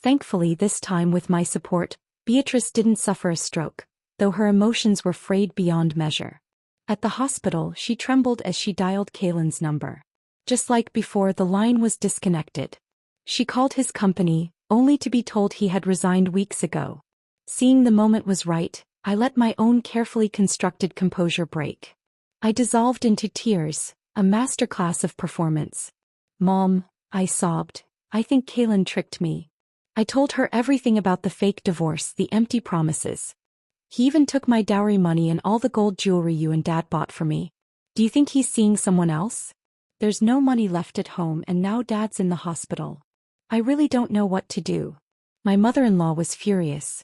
Thankfully, this time with my support, Beatrice didn't suffer a stroke, though her emotions were frayed beyond measure. At the hospital, she trembled as she dialed Kalen's number. Just like before, the line was disconnected. She called his company, only to be told he had resigned weeks ago. Seeing the moment was right, I let my own carefully constructed composure break. I dissolved into tears, a masterclass of performance. Mom, I sobbed, I think Kaylin tricked me. I told her everything about the fake divorce, the empty promises. He even took my dowry money and all the gold jewelry you and Dad bought for me. Do you think he's seeing someone else? There's no money left at home and now Dad's in the hospital. I really don't know what to do. My mother-in-law was furious.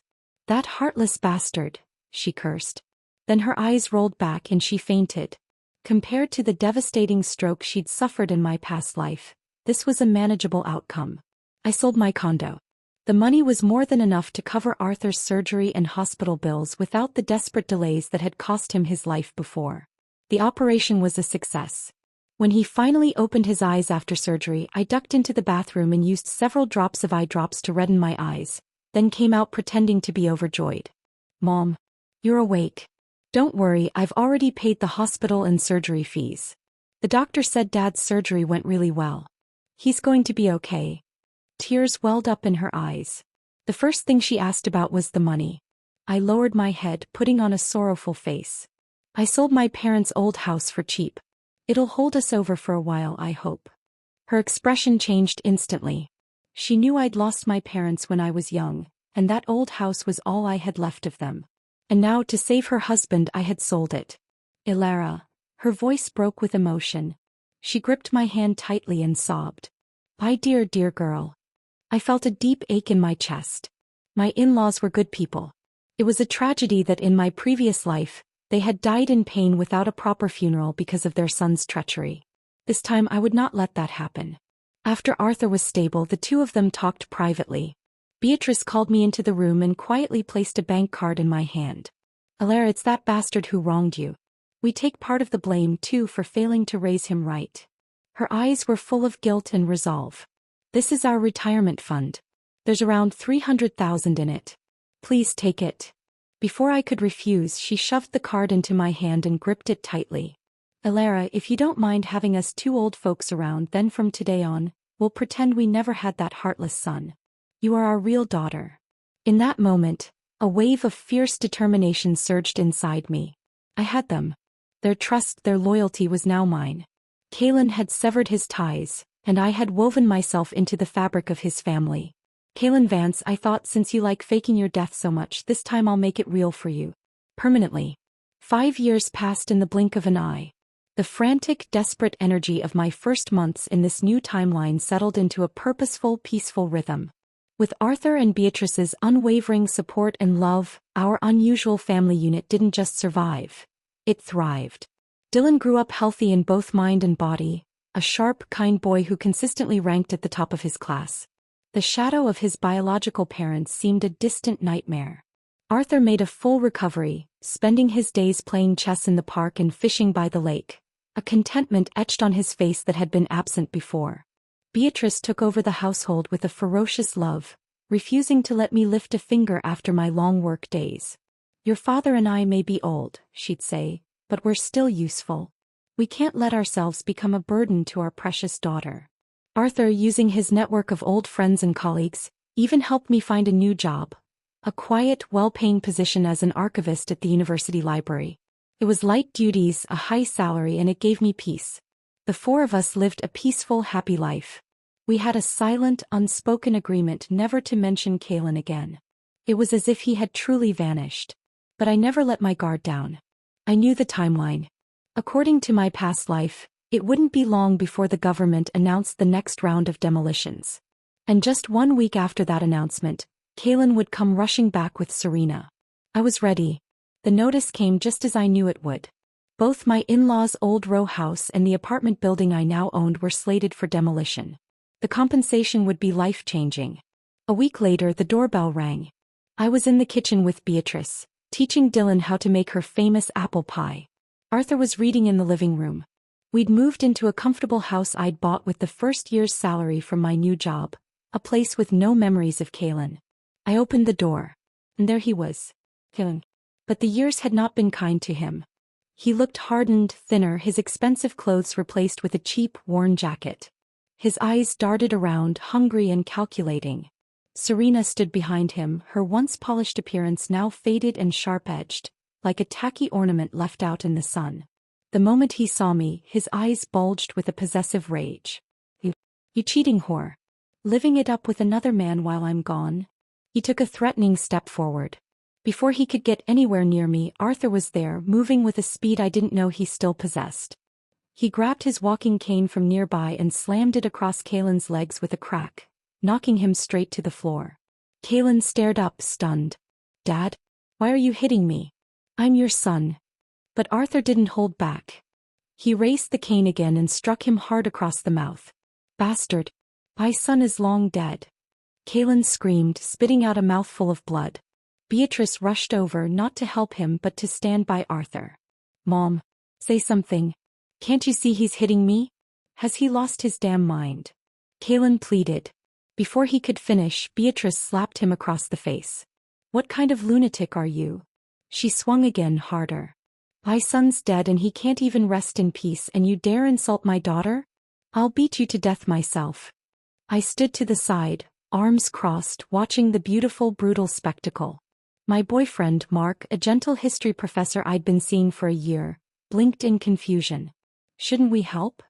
That heartless bastard, she cursed. Then her eyes rolled back and she fainted. Compared to the devastating stroke she'd suffered in my past life, this was a manageable outcome. I sold my condo. The money was more than enough to cover Arthur's surgery and hospital bills without the desperate delays that had cost him his life before. The operation was a success. When he finally opened his eyes after surgery, I ducked into the bathroom and used several drops of eye drops to redden my eyes, then came out pretending to be overjoyed. Mom, you're awake. Don't worry, I've already paid the hospital and surgery fees. The doctor said Dad's surgery went really well. He's going to be okay. Tears welled up in her eyes. The first thing she asked about was the money. I lowered my head, putting on a sorrowful face. I sold my parents' old house for cheap. It'll hold us over for a while, I hope. Her expression changed instantly. She knew I'd lost my parents when I was young, and that old house was all I had left of them. And now, to save her husband, I had sold it. Ilara. Her voice broke with emotion. She gripped my hand tightly and sobbed. My dear, dear girl. I felt a deep ache in my chest. My in-laws were good people. It was a tragedy that in my previous life, they had died in pain without a proper funeral because of their son's treachery. This time I would not let that happen. After Arthur was stable, the two of them talked privately. Beatrice called me into the room and quietly placed a bank card in my hand. Ilara, it's that bastard who wronged you. We take part of the blame too for failing to raise him right. Her eyes were full of guilt and resolve. This is our retirement fund. There's around 300,000 in it. Please take it. Before I could refuse, she shoved the card into my hand and gripped it tightly. Ilara, if you don't mind having us two old folks around, then from today on, we'll pretend we never had that heartless son. You are our real daughter. In that moment, a wave of fierce determination surged inside me. I had them. Their trust, their loyalty was now mine. Kaylin had severed his ties, and I had woven myself into the fabric of his family. Kaylin Vance, I thought, since you like faking your death so much, this time I'll make it real for you. Permanently. 5 years passed in the blink of an eye. The frantic, desperate energy of my first months in this new timeline settled into a purposeful, peaceful rhythm. With Arthur and Beatrice's unwavering support and love, our unusual family unit didn't just survive. It thrived. Dylan grew up healthy in both mind and body, a sharp, kind boy who consistently ranked at the top of his class. The shadow of his biological parents seemed a distant nightmare. Arthur made a full recovery, spending his days playing chess in the park and fishing by the lake, a contentment etched on his face that had been absent before. Beatrice took over the household with a ferocious love, refusing to let me lift a finger after my long work days. Your father and I may be old, she'd say, but we're still useful. We can't let ourselves become a burden to our precious daughter. Arthur, using his network of old friends and colleagues, even helped me find a new job. A quiet, well-paying position as an archivist at the university library. It was light duties, a high salary, and it gave me peace. The four of us lived a peaceful, happy life. We had a silent, unspoken agreement never to mention Kaylin again. It was as if he had truly vanished. But I never let my guard down. I knew the timeline. According to my past life, it wouldn't be long before the government announced the next round of demolitions. And just 1 week after that announcement, Kaylin would come rushing back with Serena. I was ready. The notice came just as I knew it would. Both my in-laws' old row house and the apartment building I now owned were slated for demolition. The compensation would be life-changing. A week later, the doorbell rang. I was in the kitchen with Beatrice, teaching Dylan how to make her famous apple pie. Arthur was reading in the living room. We'd moved into a comfortable house I'd bought with the first year's salary from my new job, a place with no memories of Kaylin. I opened the door. And there he was. Kaylin. But the years had not been kind to him. He looked hardened, thinner, his expensive clothes replaced with a cheap, worn jacket. His eyes darted around, hungry and calculating. Serena stood behind him, her once polished appearance now faded and sharp-edged, like a tacky ornament left out in the sun. The moment he saw me, his eyes bulged with a possessive rage. You cheating whore. Living it up with another man while I'm gone? He took a threatening step forward. Before he could get anywhere near me, Arthur was there, moving with a speed I didn't know he still possessed. He grabbed his walking cane from nearby and slammed it across Kalen's legs with a crack, knocking him straight to the floor. Kalen stared up, stunned. Dad? Why are you hitting me? I'm your son. But Arthur didn't hold back. He raised the cane again and struck him hard across the mouth. Bastard. My son is long dead. Kalen screamed, spitting out a mouthful of blood. Beatrice rushed over, not to help him but to stand by Arthur. Mom. Say something. Can't you see he's hitting me? Has he lost his damn mind? Kalen pleaded. Before he could finish, Beatrice slapped him across the face. What kind of lunatic are you? She swung again, harder. My son's dead and he can't even rest in peace, and you dare insult my daughter? I'll beat you to death myself. I stood to the side, arms crossed, watching the beautiful, brutal spectacle. My boyfriend, Mark, a gentle history professor I'd been seeing for a year, blinked in confusion. Shouldn't we help?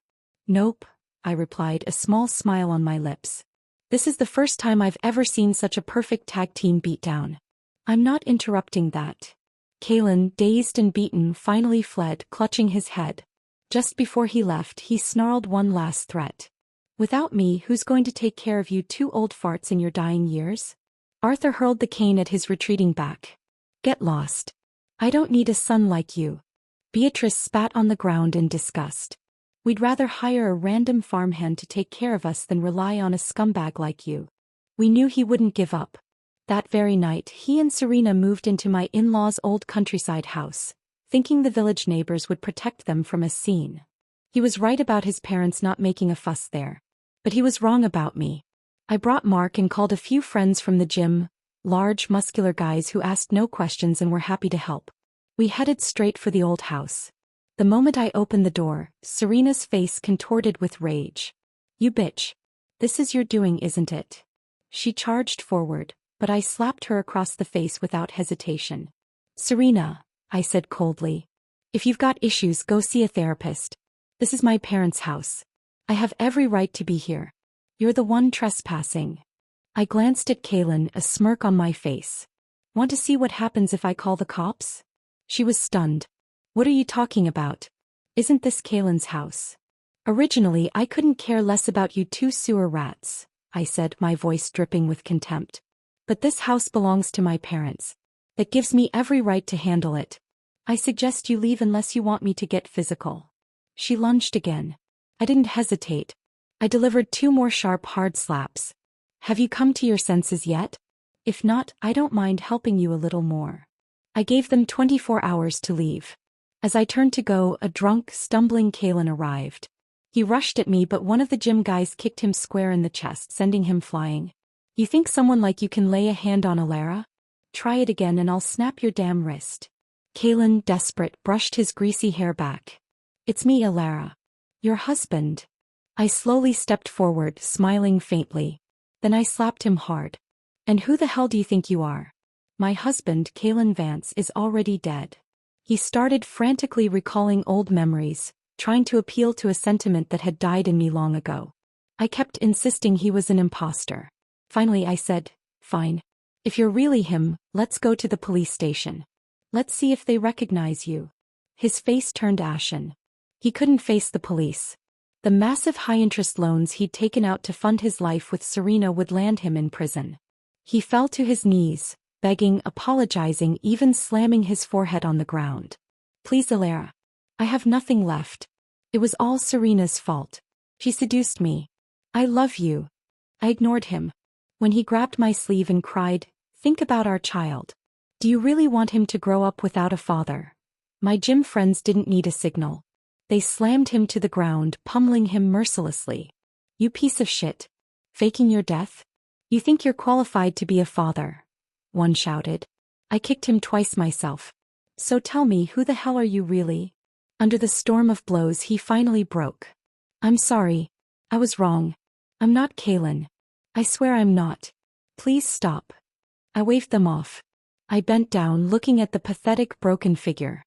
Nope, I replied, a small smile on my lips. This is the first time I've ever seen such a perfect tag team beatdown. I'm not interrupting that. Kalen, dazed and beaten, finally fled, clutching his head. Just before he left, he snarled one last threat. Without me, who's going to take care of you two old farts in your dying years? Arthur hurled the cane at his retreating back. Get lost. I don't need a son like you. Beatrice spat on the ground in disgust. We'd rather hire a random farmhand to take care of us than rely on a scumbag like you. We knew he wouldn't give up. That very night, he and Serena moved into my in-laws' old countryside house, thinking the village neighbors would protect them from a scene. He was right about his parents not making a fuss there. But he was wrong about me. I brought Mark and called a few friends from the gym, large, muscular guys who asked no questions and were happy to help. We headed straight for the old house. The moment I opened the door, Serena's face contorted with rage. You bitch. This is your doing, isn't it? She charged forward, but I slapped her across the face without hesitation. Serena, I said coldly. If you've got issues, go see a therapist. This is my parents' house. I have every right to be here. You're the one trespassing. I glanced at Kalen, a smirk on my face. Want to see what happens if I call the cops? She was stunned. What are you talking about? Isn't this Kalen's house? Originally, I couldn't care less about you two sewer rats, I said, my voice dripping with contempt. But this house belongs to my parents. That gives me every right to handle it. I suggest you leave unless you want me to get physical. She lunged again. I didn't hesitate. I delivered 2 more sharp, hard slaps. Have you come to your senses yet? If not, I don't mind helping you a little more. I gave them 24 hours to leave. As I turned to go, a drunk, stumbling Kalen arrived. He rushed at me, but one of the gym guys kicked him square in the chest, sending him flying. You think someone like you can lay a hand on Alara? Try it again and I'll snap your damn wrist. Kalen, desperate, brushed his greasy hair back. It's me, Alara. Your husband. I slowly stepped forward, smiling faintly. Then I slapped him hard. And who the hell do you think you are? My husband, Kalen Vance, is already dead. He started frantically recalling old memories, trying to appeal to a sentiment that had died in me long ago. I kept insisting he was an imposter. Finally I said, fine. If you're really him, let's go to the police station. Let's see if they recognize you. His face turned ashen. He couldn't face the police. The massive high-interest loans he'd taken out to fund his life with Serena would land him in prison. He fell to his knees, begging, apologizing, even slamming his forehead on the ground. Please, Alara. I have nothing left. It was all Serena's fault. She seduced me. I love you. I ignored him. When he grabbed my sleeve and cried, think about our child. Do you really want him to grow up without a father? My gym friends didn't need a signal. They slammed him to the ground, pummeling him mercilessly. You piece of shit. Faking your death? You think you're qualified to be a father? One shouted. I kicked him twice myself. So tell me, who the hell are you really? Under the storm of blows he finally broke. I'm sorry. I was wrong. I'm not Kalen. I swear I'm not. Please stop. I waved them off. I bent down, looking at the pathetic, broken figure.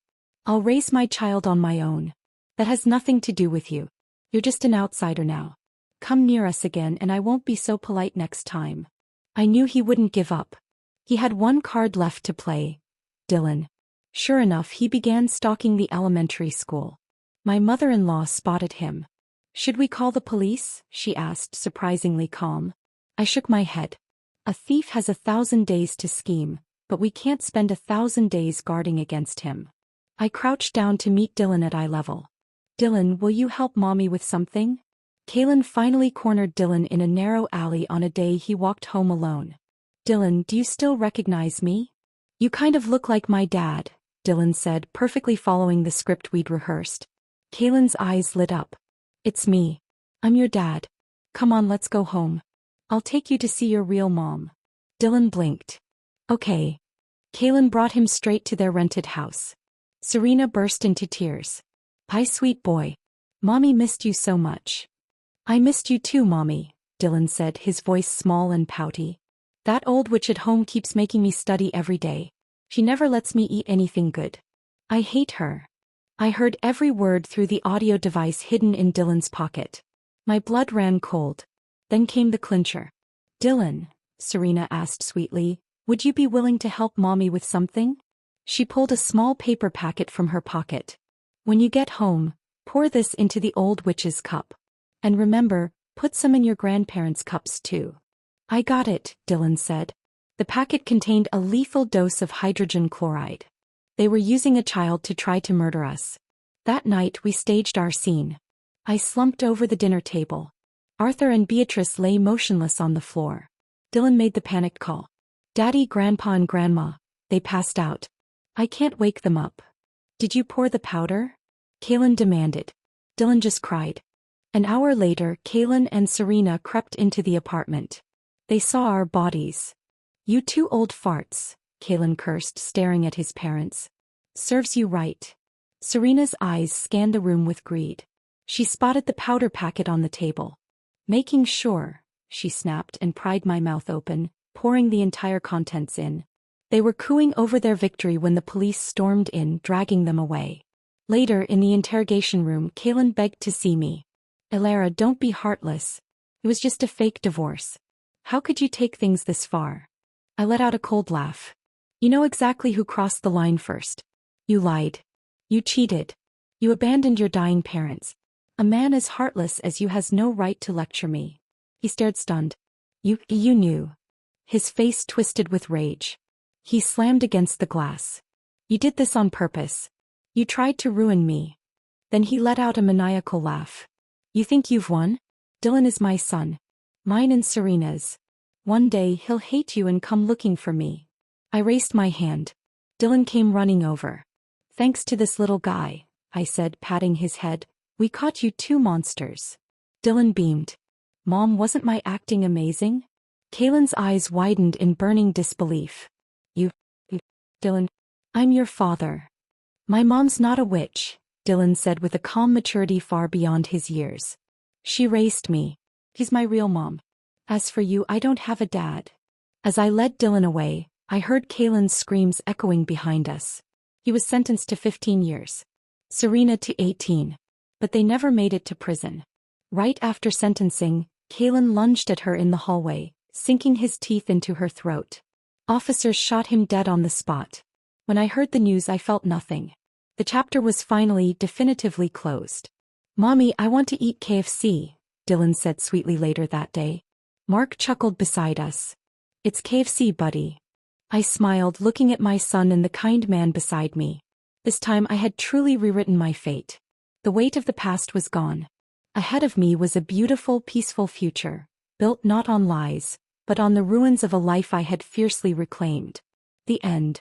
I'll raise my child on my own. That has nothing to do with you. You're just an outsider now. Come near us again and I won't be so polite next time. I knew he wouldn't give up. He had one card left to play. Dylan. Sure enough, he began stalking the elementary school. My mother-in-law spotted him. Should we call the police? She asked, surprisingly calm. I shook my head. A thief has 1,000 days to scheme, but we can't spend 1,000 days guarding against him. I crouched down to meet Dylan at eye level. Dylan, will you help Mommy with something? Kaylin finally cornered Dylan in a narrow alley on a day he walked home alone. Dylan, do you still recognize me? You kind of look like my dad, Dylan said, perfectly following the script we'd rehearsed. Kaylin's eyes lit up. It's me. I'm your dad. Come on, let's go home. I'll take you to see your real mom. Dylan blinked. Okay. Kaylin brought him straight to their rented house. Serena burst into tears. Hi, sweet boy. Mommy missed you so much. I missed you too, Mommy, Dylan said, his voice small and pouty. That old witch at home keeps making me study every day. She never lets me eat anything good. I hate her. I heard every word through the audio device hidden in Dylan's pocket. My blood ran cold. Then came the clincher. Dylan, Serena asked sweetly, would you be willing to help Mommy with something? She pulled a small paper packet from her pocket. When you get home, pour this into the old witch's cup. And remember, put some in your grandparents' cups too. I got it, Dylan said. The packet contained a lethal dose of hydrogen chloride. They were using a child to try to murder us. That night we staged our scene. I slumped over the dinner table. Arthur and Beatrice lay motionless on the floor. Dylan made the panicked call. Daddy, Grandpa and Grandma. They passed out. I can't wake them up. Did you pour the powder? Kaylin demanded. Dylan just cried. An hour later, Kaylin and Serena crept into the apartment. They saw our bodies. You two old farts, Kaylin cursed, staring at his parents. Serves you right. Serena's eyes scanned the room with greed. She spotted the powder packet on the table. Making sure, she snapped and pried my mouth open, pouring the entire contents in. They were cooing over their victory when the police stormed in, dragging them away. Later, in the interrogation room, Kaylin begged to see me. Elara, don't be heartless. It was just a fake divorce. How could you take things this far? I let out a cold laugh. You know exactly who crossed the line first. You lied. You cheated. You abandoned your dying parents. A man as heartless as you has no right to lecture me. He stared stunned. You knew. His face twisted with rage. He slammed against the glass. You did this on purpose. You tried to ruin me. Then he let out a maniacal laugh. You think you've won? Dylan is my son. Mine and Serena's. One day he'll hate you and come looking for me. I raised my hand. Dylan came running over. Thanks to this little guy, I said, patting his head. We caught you two monsters. Dylan beamed. Mom, wasn't my acting amazing? Kaylin's eyes widened in burning disbelief. You, Dylan, I'm your father. My mom's not a witch, Dylan said with a calm maturity far beyond his years. She raised me. He's my real mom. As for you, I don't have a dad. As I led Dylan away, I heard Kaylin's screams echoing behind us. He was sentenced to 15 years. Serena to 18. But they never made it to prison. Right after sentencing, Kaylin lunged at her in the hallway, sinking his teeth into her throat. Officers shot him dead on the spot. When I heard the news, I felt nothing. The chapter was finally, definitively closed. Mommy, I want to eat KFC, Dylan said sweetly later that day. Mark chuckled beside us. It's KFC, buddy. I smiled, looking at my son and the kind man beside me. This time I had truly rewritten my fate. The weight of the past was gone. Ahead of me was a beautiful, peaceful future, built not on lies, but on the ruins of a life I had fiercely reclaimed. The end.